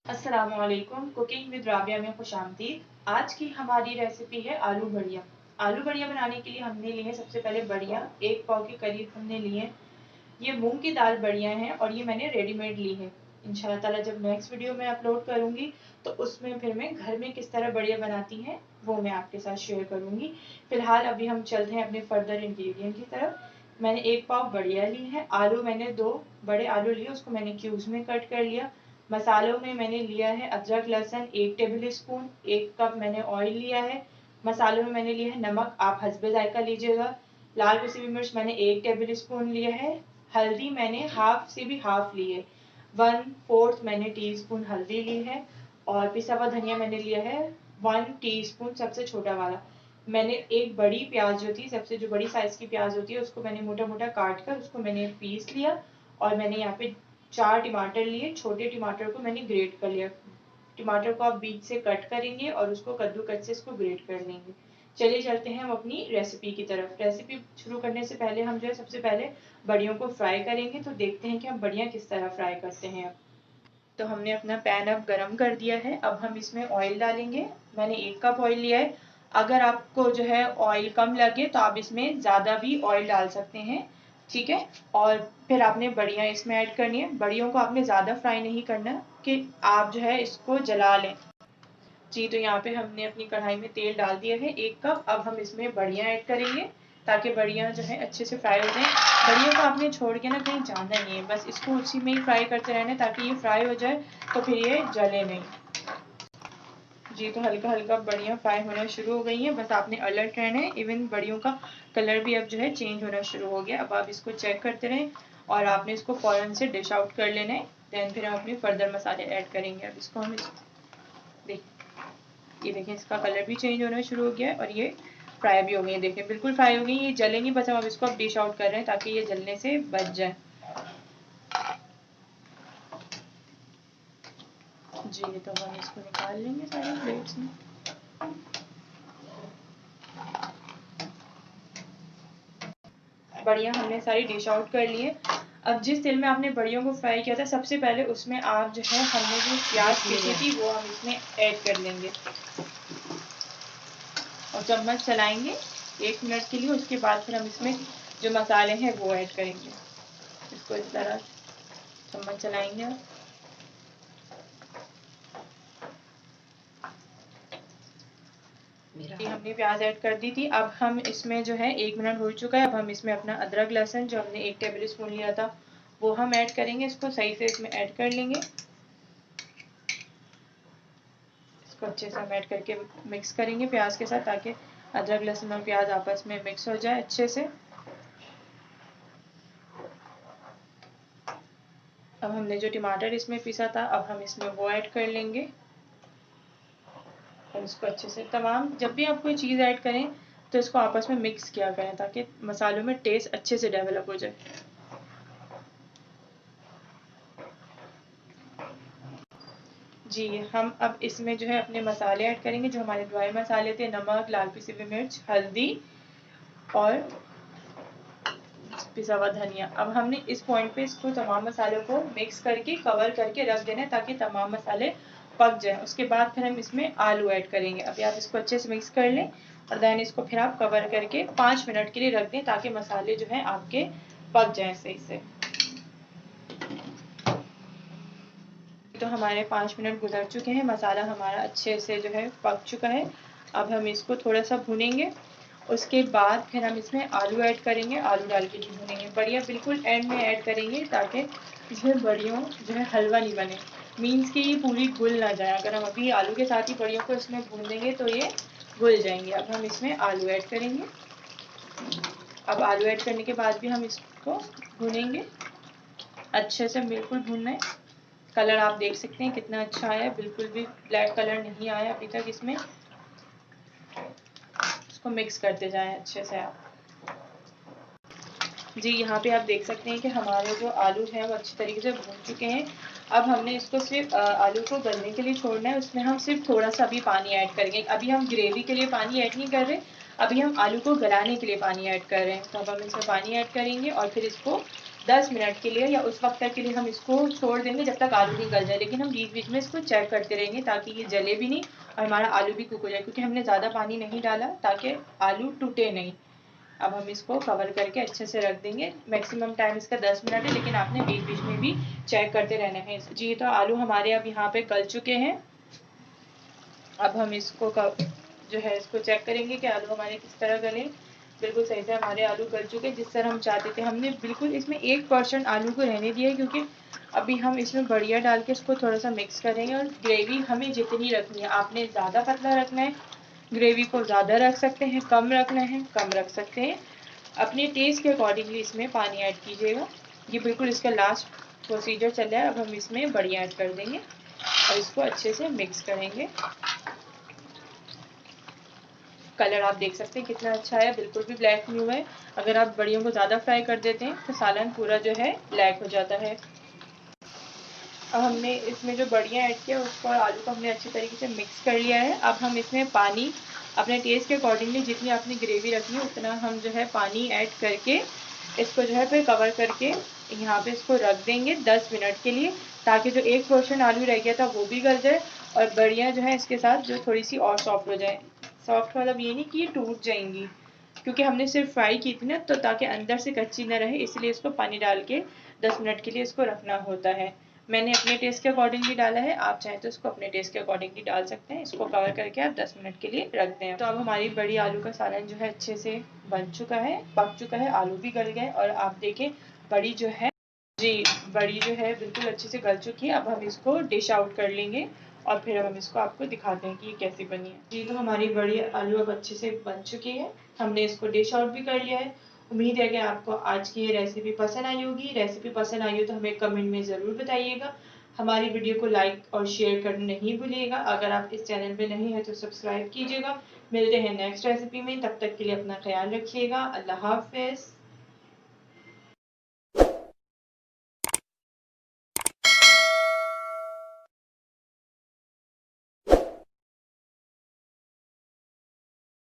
अस्सलामुअलैकुम। Cooking with Rabia में खुशामदीद। आज की हमारी रेसिपी है आलू बढ़िया। आलू बढ़िया बनाने के लिए हमने लिए सबसे पहले बढ़िया, 1 पाव के करीब हमने लिए। ये मूंग की दाल बढ़िया है और ये मैंने रेडीमेड ली है। इंशाल्लाह ताला जब नेक्स्ट वीडियो में अपलोड करूंगी तो उसमें फिर मैं घर में किस तरह बढ़िया बनाती हैं वो मैं आपके साथ शेयर करूंगी। फिलहाल अभी हम चलते हैं अपने फर्दर इंग्रेडिएंट की तरफ। मैंने 1 पाव बढ़िया ली है। आलू मैंने 2 बड़े आलू लिए, उसको मैंने क्यूब्स में कट कर लिया। मसालों में मैंने लिया है अदरक लहसुन 1 टेबल स्पून, 1 कप मैंने ऑयल लिया है। मसालों में मैंने लिया है नमक, आप हस्बे जायका लीजिएगा। लाल कसी हुई मिर्च मैंने 1 टेबल स्पून लिया है। हल्दी मैंने हाफ से भी हाफ ली है, 1/4 मैंने टीस्पून हल्दी ली है। और पिसा हुआ धनिया मैंने लिया है 1 टीस्पून, सबसे छोटा वाला। मैंने एक बड़ी प्याज जो थी, सबसे जो बड़ी साइज की प्याज होती है, उसको मैंने मोटा मोटा काट कर उसको मैंने पीस लिया। और मैंने यहाँ पे 4 टमाटर लिए, छोटे टमाटर को मैंने ग्रेट कर लिया। टमाटर को आप बीच से कट करेंगे और उसको कद्दूकस से इसको ग्रेट कर लेंगे। चलिए चलते हैं हम अपनी रेसिपी की तरफ। रेसिपी शुरू करने से पहले हम जो है सबसे पहले बड़ियों को फ्राई करेंगे, तो देखते हैं कि हम बड़ियाँ किस तरह फ्राई करते हैं। अब तो हमने अपना पैन अब गरम कर दिया है। अब हम इसमें ऑयल डालेंगे। मैंने 1 कप ऑयल लिया है। अगर आपको जो है ऑयल कम लगे तो आप इसमें ज़्यादा भी ऑयल डाल सकते हैं, ठीक है। और फिर आपने बड़ियाँ इसमें ऐड करनी है। बड़ियों को आपने ज़्यादा फ्राई नहीं करना कि आप जो है इसको जला लें। जी, तो यहाँ पे हमने अपनी कढ़ाई में तेल डाल दिया है 1 कप। अब हम इसमें बड़ियाँ ऐड करेंगे ताकि बड़ियाँ जो है अच्छे से फ्राई हो जाएं। बड़ियों को आपने छोड़ के ना कहीं जाना नहीं है, बस इसको उसी में ही फ्राई करते रहना है ताकि ये फ्राई हो जाए, तो फिर ये जले नहीं। जी, तो हल्का हल्का बड़ियाँ फ्राई होना शुरू हो गई हैं, बस आपने अलर्ट रहना है। इवन बड़ियों का कलर भी अब जो है चेंज होना शुरू हो गया। अब आप इसको चेक करते रहें और आपने इसको फ़ौरन से डिश आउट कर लेना है। देन फिर हम अपने फर्दर मसाले ऐड करेंगे। अब इसको हम ये देखें, इसका कलर भी चेंज होना शुरू हो गया है और ये फ्राई भी हो गई है। देखें बिल्कुल फ्राई हो गई, ये जलेंगी, बस हम अब इसको अब डिश आउट कर रहे हैं ताकि ये जलने से बच जाए। जी, तो हम इसको निकाल लेंगे सारे प्लेट्स में। बढ़िया हमने सारी डिश आउट कर ली है। अब जिस तेल में आपने बड़ियों को फ्राई किया था सबसे पहले उसमें आप जो है हमने जो प्याज पीसी थी वो हम इसमें ऐड कर लेंगे और चम्मच चलाएंगे 1 मिनट के लिए। उसके बाद फिर हम इसमें जो मसाले हैं वो ऐड करेंगे। इसको इस तरह चम्मच चलाएंगे। हमने प्याज ऐड कर दी थी। अब हम इसमें जो है 1 मिनट हो चुका है। अब हम इसमें अपना अदरक लहसुन जो हमने 1 टेबल स्पून लिया था वो हम ऐड करेंगे। इसको सही से इसमें ऐड कर लेंगे। इसको अच्छे से हम ऐड करके मिक्स करेंगे प्याज के साथ ताकि अदरक लहसुन और प्याज आपस में मिक्स हो जाए अच्छे से। अब हमने जो टमाटर इसमें पीसा था अब हम इसमें वो ऐड कर लेंगे और इसको अच्छे से तमाम जब भी आप कोई चीज़ ऐड करें तो इसको आपस में मिक्स किया करें ताकि मसालों में टेस्ट अच्छे से डेवलप हो जाए। जी, हम अब इसमें जो है अपने मसाले ऐड करेंगे जो हमारे ड्राई मसाले थे, नमक, लाल पिसी हुई मिर्च, हल्दी और पिसा हुआ धनिया। अब हमने इस पॉइंट पे इसको तमाम मसालों को मिक्स करके कवर करके रख देना है ताकि तमाम मसाले पक जाएं। उसके बाद फिर हम इसमें आलू ऐड करेंगे। अभी आप इसको अच्छे से मिक्स कर लें और देन इसको फिर आप कवर करके 5 मिनट के लिए रख दें ताकि मसाले जो हैं आपके पक जाएं सही से। तो हमारे 5 मिनट गुजर चुके हैं, मसाला हमारा अच्छे से जो है पक चुका है। अब हम इसको थोड़ा सा भूनेंगे। उसके बाद फिर हम इसमें आलू ऐड करेंगे, आलू डाल के भी भूनेंगे। बढ़िया बिल्कुल एंड में ऐड करेंगे ताकि इसमें बढ़ियों जो है हलवा नहीं बने, मीन्स कि ये पूरी घुल ना जाए। अगर हम अभी आलू के साथ ही बढ़ियों को इसमें भून देंगे तो ये घुल जाएंगे। अब हम इसमें आलू ऐड करेंगे। अब आलू ऐड करने के बाद भी हम इसको भूनेंगे अच्छे से, बिल्कुल भूनना है। कलर आप देख सकते हैं कितना अच्छा आया, बिल्कुल भी ब्लैक कलर नहीं आया अभी तक इसमें। इसको मिक्स करते जाएं अच्छे से आप। जी, यहाँ पे आप देख सकते हैं कि हमारे जो आलू हैं वो अच्छी तरीके से भून चुके हैं। अब हमने इसको सिर्फ आलू को गलने के लिए छोड़ना है। उसमें हम सिर्फ थोड़ा सा अभी पानी ऐड करेंगे। अभी हम ग्रेवी के लिए पानी ऐड नहीं कर रहे, अभी हम आलू को गलाने के लिए पानी ऐड कर रहे हैं। तो अब हम इसमें पानी ऐड करेंगे और फिर इसको 10 मिनट के लिए या उस वक्त तक के लिए हम इसको छोड़ देंगे जब तक आलू नहीं गल जाए, लेकिन हम बीच बीच में इसको चेक करते रहेंगे ताकि ये जले भी नहीं और हमारा आलू भी कुक हो जाए, क्योंकि हमने ज़्यादा पानी नहीं डाला ताकि आलू टूटे नहीं। अब हम इसको कवर करके अच्छे से रख देंगे। मैक्सिमम टाइम इसका 10 मिनट है, लेकिन आपने बीच बीच में भी चेक करते रहना है। जी तो आलू हमारे अब यहाँ पे गल चुके हैं। अब हम इसको जो है इसको चेक करेंगे कि आलू हमारे किस तरह गले। बिल्कुल सही से हमारे आलू गल चुके हैं जिस तरह हम चाहते थे। हमने बिल्कुल इसमें 1% आलू को रहने दिया है, क्योंकि अभी हम इसमें बढ़िया डाल के इसको थोड़ा सा मिक्स करेंगे। और ग्रेवी हमें जितनी रखनी है, आपने ज़्यादा पतला रखना है ग्रेवी को ज़्यादा रख सकते हैं, कम रखना है कम रख सकते हैं। अपने टेस्ट के अकॉर्डिंगली इसमें पानी ऐड कीजिएगा। ये बिल्कुल इसका लास्ट प्रोसीजर चल रहा है। अब हम इसमें बड़ी ऐड कर देंगे और इसको अच्छे से मिक्स करेंगे। कलर आप देख सकते हैं कितना अच्छा है, बिल्कुल भी ब्लैक नहीं हुआ है। अगर आप बड़ियों को ज़्यादा फ्राई कर देते हैं तो सालन पूरा जो है ब्लैक हो जाता है। अब हमने इसमें जो बड़ियाँ ऐड किया उसको और आलू को हमने अच्छी तरीके से मिक्स कर लिया है। अब हम इसमें पानी अपने टेस्ट के अकॉर्डिंगली जितनी आपने ग्रेवी रखनी है उतना हम जो है पानी ऐड करके इसको जो है फिर कवर करके यहाँ पे इसको रख देंगे 10 मिनट के लिए, ताकि जो 1% आलू रह गया था वो भी गल जाए और बड़ियाँ जो है इसके साथ जो थोड़ी सी और सॉफ्ट हो जाए। सॉफ्ट मतलब ये नहीं कि ये टूट जाएंगी, क्योंकि हमने सिर्फ फ्राई की थी ना, तो ताकि अंदर से कच्ची न रहे इसलिए इसको पानी डाल के 10 मिनट के लिए इसको रखना होता है। मैंने अपने टेस्ट के अकॉर्डिंगली डाला है, आप चाहें तो इसको अपने टेस्ट के अकॉर्डिंगली डाल सकते हैं। इसको कवर करके आप 10 मिनट के लिए रख दें। तो अब हमारी बड़ी आलू का सालन जो है अच्छे से बन चुका है, पक चुका है, आलू भी गल गए और आप देखें बड़ी जो है बड़ी जो है बिल्कुल अच्छे से गल चुकी है। अब हम इसको डिश आउट कर लेंगे और फिर अब हम इसको आपको दिखाते हैं कि ये कैसी बनी है। जी तो हमारी बड़ी आलू अब अच्छे से बन चुकी है, हमने इसको डिश आउट भी कर लिया है। उम्मीद है कि आपको आज की ये रेसिपी पसंद आई होगी। रेसिपी पसंद आई हो तो हमें कमेंट में ज़रूर बताइएगा। हमारी वीडियो को लाइक और शेयर करना नहीं भूलिएगा। अगर आप इस चैनल पे नहीं है तो सब्सक्राइब कीजिएगा। मिलते हैं नेक्स्ट रेसिपी में, तब तक के लिए अपना ख्याल रखिएगा। अल्लाह हाफ़िज़।